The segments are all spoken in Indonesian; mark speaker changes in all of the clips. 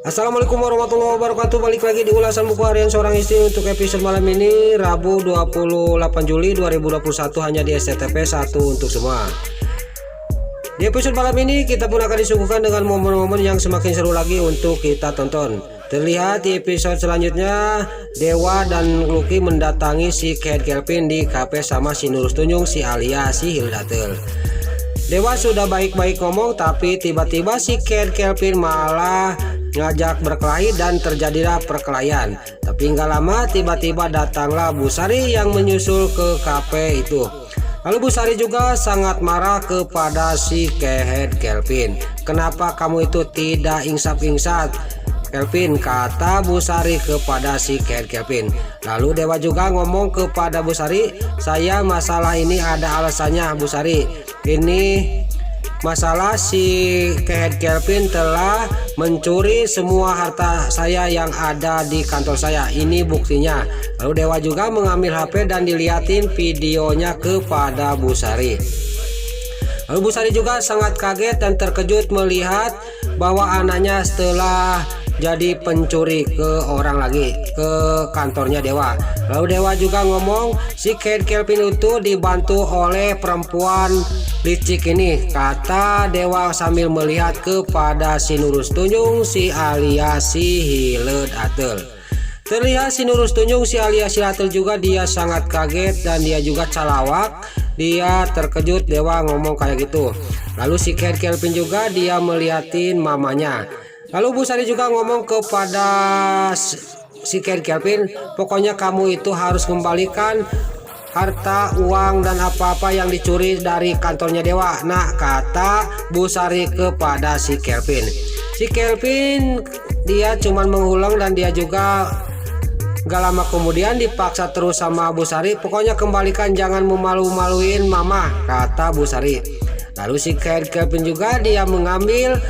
Speaker 1: Assalamualaikum warahmatullahi wabarakatuh. Balik lagi di ulasan buku harian seorang istri untuk episode malam ini, Rabu 28 Juli 2021, hanya di SCTV 1 untuk semua. Di episode malam ini kita pun akan disuguhkan dengan momen-momen yang semakin seru lagi untuk kita tonton. Terlihat di episode selanjutnya, Dewa dan Lucky mendatangi si Kehed Kelvin di kafe sama si Nurus Tunjung, si Alia, si Hildatel. Dewa sudah baik-baik ngomong, tapi tiba-tiba si Kehed Kelvin malah ngajak berkelahi dan terjadilah perkelahian. Tapi nggak lama tiba-tiba datanglah Bu Sari yang menyusul ke kafe itu. Lalu Bu Sari juga sangat marah kepada si Kehed Kelvin. Kenapa kamu itu tidak insaf-insaf, Kelvin, kata Bu Sari kepada si Kehed Kelvin. Lalu Dewa juga ngomong kepada Bu Sari, saya masalah ini ada alasannya Bu Sari. Ini masalah si Kehed Kelvin telah mencuri semua harta saya yang ada di kantor saya. Ini buktinya. Lalu Dewa juga mengambil HP dan dilihatin videonya kepada Bu Sari. Lalu Bu Sari juga sangat kaget dan terkejut melihat bahwa anaknya setelah jadi pencuri ke orang lagi, ke kantornya Dewa. Lalu Dewa juga ngomong si Kehed Kelvin itu dibantu oleh perempuan licik ini, kata Dewa sambil melihat kepada si Nurus Tunjung, si Alia, si Hildatel. Terlihat si Nurus Tunjung, si Alia, si Hildatel juga dia sangat kaget dan dia juga calawak. Dia terkejut Dewa ngomong kayak gitu. Lalu si Kehed Kelvin juga dia melihatin mamanya. Lalu Bu Sari juga ngomong kepada si Kehed Kelvin, pokoknya kamu itu harus kembalikan harta, uang, dan apa-apa yang dicuri dari kantornya Dewa. Nah, kata Bu Sari kepada si Kelvin. Si Kelvin dia cuman mengulang dan dia juga gak lama kemudian dipaksa terus sama Bu Sari, pokoknya kembalikan, jangan memalu-maluin mama, kata Bu Sari. Lalu si Kehed Kelvin juga dia mengambil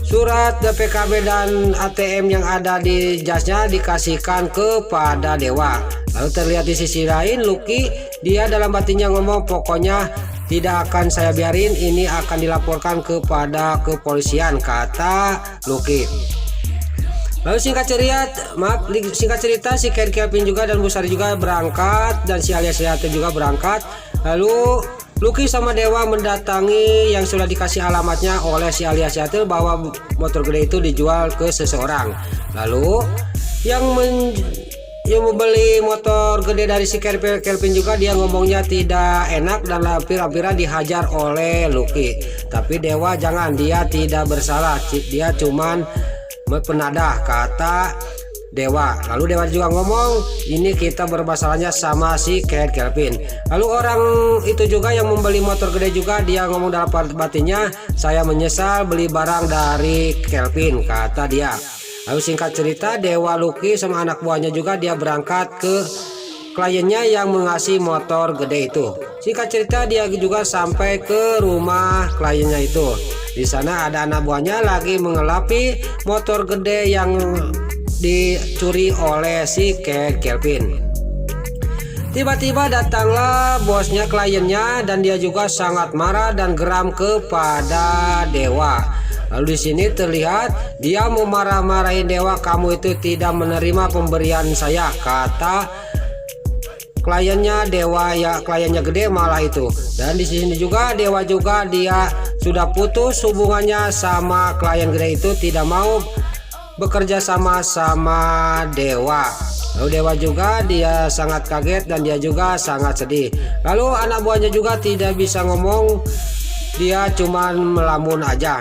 Speaker 1: surat DPKB dan ATM yang ada di jasnya dikasihkan kepada Dewa. Lalu terlihat di sisi lain Lucky, dia dalam batinnya ngomong, pokoknya tidak akan saya biarin, ini akan dilaporkan kepada kepolisian, kata Lucky. Lalu singkat cerita si Kehed Kelvin juga dan Bu Sari juga berangkat dan si Alia Hildatel juga berangkat. Lalu Lucky sama Dewa mendatangi yang sudah dikasih alamatnya oleh si Alia Hildatel bahwa motor gede itu dijual ke seseorang. Lalu yang membeli motor gede dari si Kehed Kelvin juga dia ngomongnya tidak enak dan hampir-hampiran dihajar oleh Lucky. Tapi Dewa jangan, dia tidak bersalah, dia cuman penadah, kata Dewa. Lalu Dewa juga ngomong, ini kita bermasalahnya sama si Kehed Kelvin. Lalu orang itu juga yang membeli motor gede juga dia ngomong dalam batinnya, saya menyesal beli barang dari Kelvin, kata dia. Lalu singkat cerita Dewa, Lucky sama anak buahnya juga dia berangkat ke kliennya yang mengasih motor gede itu. Singkat cerita dia juga sampai ke rumah kliennya itu. Di sana ada anak buahnya lagi mengelapi motor gede yang dicuri oleh si Kehed Kelvin. Tiba-tiba datanglah bosnya kliennya dan dia juga sangat marah dan geram kepada Dewa. Lalu di sini terlihat dia memarah-marahin Dewa, kamu itu tidak menerima pemberian saya, kata kliennya Dewa, ya kliennya gede malah itu. Dan di sini juga Dewa juga dia sudah putus hubungannya sama klien gede itu, tidak mau bekerja sama Dewa. Lalu Dewa juga dia sangat kaget dan dia juga sangat sedih. Lalu anak buahnya juga tidak bisa ngomong, dia cuman melamun aja.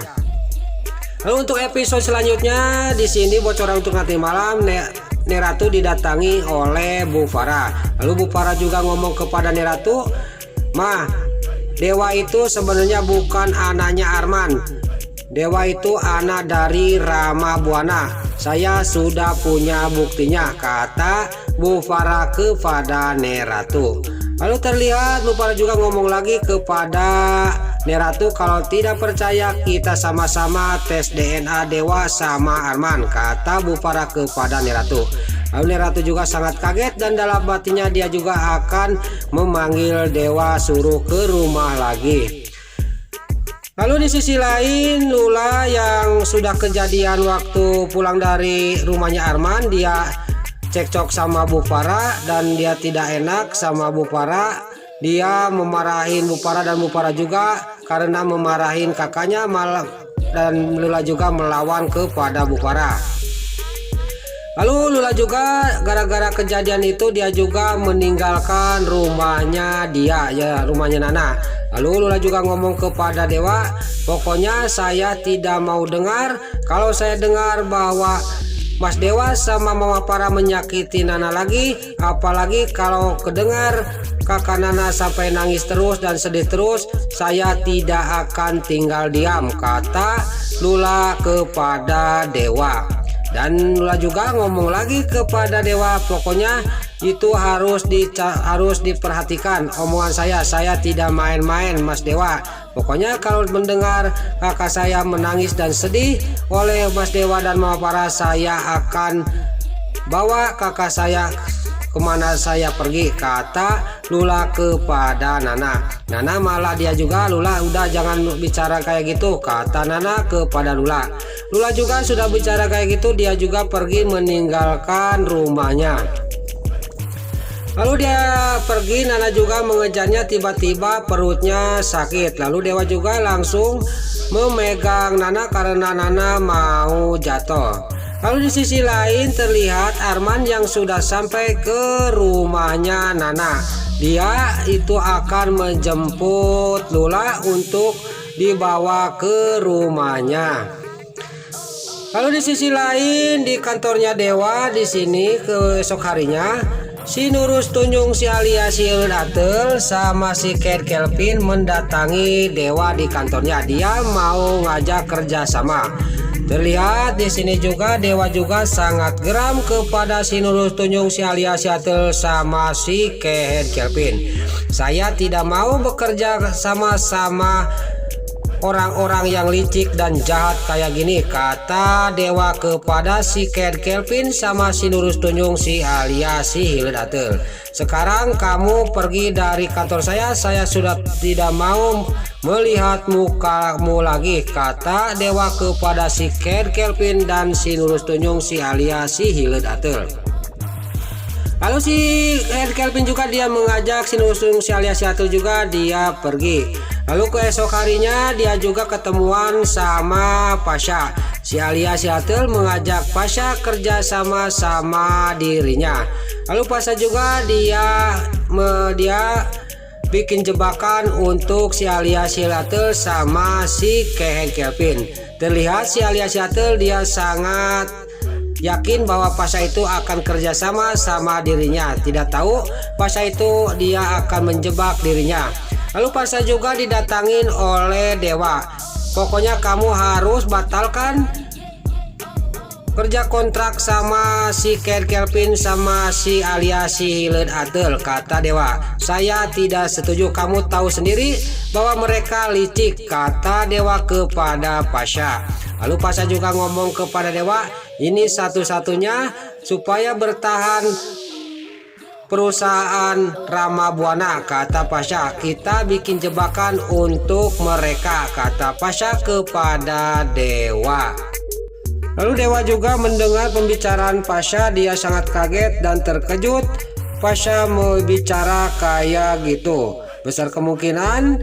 Speaker 1: Lalu untuk episode selanjutnya di sini bocoran untuk nanti malam, Neratu didatangi oleh Bu Farah. Lalu Bu Farah juga ngomong kepada Neratu, Ma, Dewa itu sebenarnya bukan anaknya Arman. Dewa itu anak dari Rama Buana. Saya sudah punya buktinya, kata Bu Farah kepada Neratu. Lalu terlihat Bu Farah juga ngomong lagi kepada Neratu, kalau tidak percaya kita sama-sama tes DNA Dewa sama Arman, kata Bu Farah kepada Neratu. Lalu Neratu juga sangat kaget dan dalam batinnya dia juga akan memanggil Dewa suruh ke rumah lagi. Lalu di sisi lain Lula yang sudah kejadian waktu pulang dari rumahnya Arman, dia cekcok sama Bu Farah dan dia tidak enak sama Bu Farah. Dia memarahin Bu Farah dan Bu Farah juga karena memarahin kakaknya, dan Lula juga melawan kepada Bu Farah. Lalu Lula juga gara-gara kejadian itu dia juga meninggalkan rumahnya rumahnya Nana. Lalu Lula juga ngomong kepada Dewa, pokoknya saya tidak mau dengar. Kalau saya dengar bahwa Mas Dewa sama Mama Farah menyakiti Nana lagi, apalagi kalau kedengar kakak Nana sampai nangis terus dan sedih terus, saya tidak akan tinggal diam, kata Lula kepada Dewa. Dan Lula juga ngomong lagi kepada Dewa, pokoknya itu harus diperhatikan omongan saya tidak main-main Mas Dewa. Pokoknya kalau mendengar kakak saya menangis dan sedih oleh Mas Dewa dan Mama Farah, saya akan bawa kakak saya kemana saya pergi, kata Lula kepada Nana. Nana malah dia juga, Lula udah jangan bicara kayak gitu, kata Nana kepada Lula. Lula juga sudah bicara kayak gitu, dia juga pergi meninggalkan rumahnya. Lalu dia pergi, Nana juga mengejarnya, tiba-tiba perutnya sakit. Lalu Dewa juga langsung memegang Nana karena Nana mau jatuh. Lalu di sisi lain terlihat Arman yang sudah sampai ke rumahnya Nana. Dia itu akan menjemput Lula untuk dibawa ke rumahnya. Lalu di sisi lain di kantornya Dewa di sini keesok harinya, si Nurus Tunjung, si alias si Atel sama si Kate Kelvin mendatangi Dewa di kantornya. Dia mau ngajak kerja sama. Terlihat di sini juga Dewa juga sangat geram kepada si Nurus Tunjung, si alias si Atel sama si Kate Kelvin. Saya tidak mau bekerja sama-sama orang-orang yang licik dan jahat kayak gini, kata Dewa kepada si Kate Kelvin sama si Nurus Tunjung, si alias si Atel. Sekarang kamu pergi dari kantor saya sudah tidak mau melihat mukamu lagi, kata Dewa kepada si Kate Kelvin dan si Nurus Tunjung, si alias si Atel. Lalu si Kate Kelvin juga dia mengajak si Nurus Tunjung, si alias si Atel juga dia pergi. Lalu keesok harinya dia juga ketemuan sama Pasha. Si alias si Atel mengajak Pasha kerja sama dirinya. Lalu Pasha juga dia bikin jebakan untuk si alias si Atel sama si Kate Kelvin. Terlihat si alias si Atel dia sangat yakin bahwa Pasha itu akan kerja sama dirinya. Tidak tahu Pasha itu dia akan menjebak dirinya. Lalu Pasha juga didatangin oleh Dewa. Pokoknya kamu harus batalkan kerja kontrak sama si Kate Kelvin sama si alias si Atel, kata Dewa. Saya tidak setuju, kamu tahu sendiri bahwa mereka licik, kata Dewa kepada Pasha. Lalu Pasha juga ngomong kepada Dewa, ini satu-satunya supaya bertahan perusahaan Rama Buana, kata Pasha. Kita bikin jebakan untuk mereka, kata Pasha kepada Dewa. Lalu Dewa juga mendengar pembicaraan Pasha, dia sangat kaget dan terkejut. Pasha mau bicara kayak gitu. Besar kemungkinan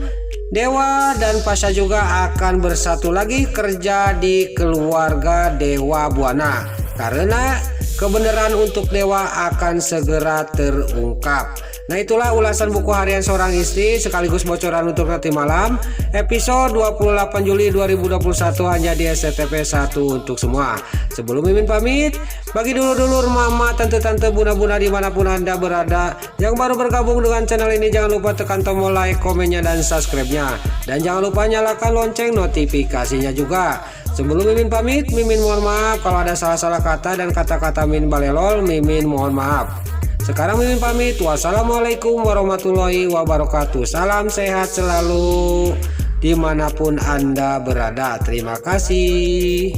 Speaker 1: Dewa dan Pasha juga akan bersatu lagi kerja di keluarga Dewa Buana, karena kebenaran untuk Dewa akan segera terungkap. Nah, itulah ulasan buku harian seorang istri sekaligus bocoran untuk nanti malam episode 28 Juli 2021 hanya di SCTV 1 untuk semua. Sebelum Mimin pamit, bagi dulur-dulur, mama, tante-tante, bunda-bunda dimanapun Anda berada yang baru bergabung dengan channel ini, jangan lupa tekan tombol like, komennya, dan subscribe-nya. Dan jangan lupa nyalakan lonceng notifikasinya juga. Sebelum Mimin pamit, Mimin mohon maaf kalau ada salah-salah kata dan kata-kata Min balelol, Mimin mohon maaf. Sekarang Mimin pamit. Wassalamualaikum warahmatullahi wabarakatuh. Salam sehat selalu dimanapun Anda berada. Terima kasih.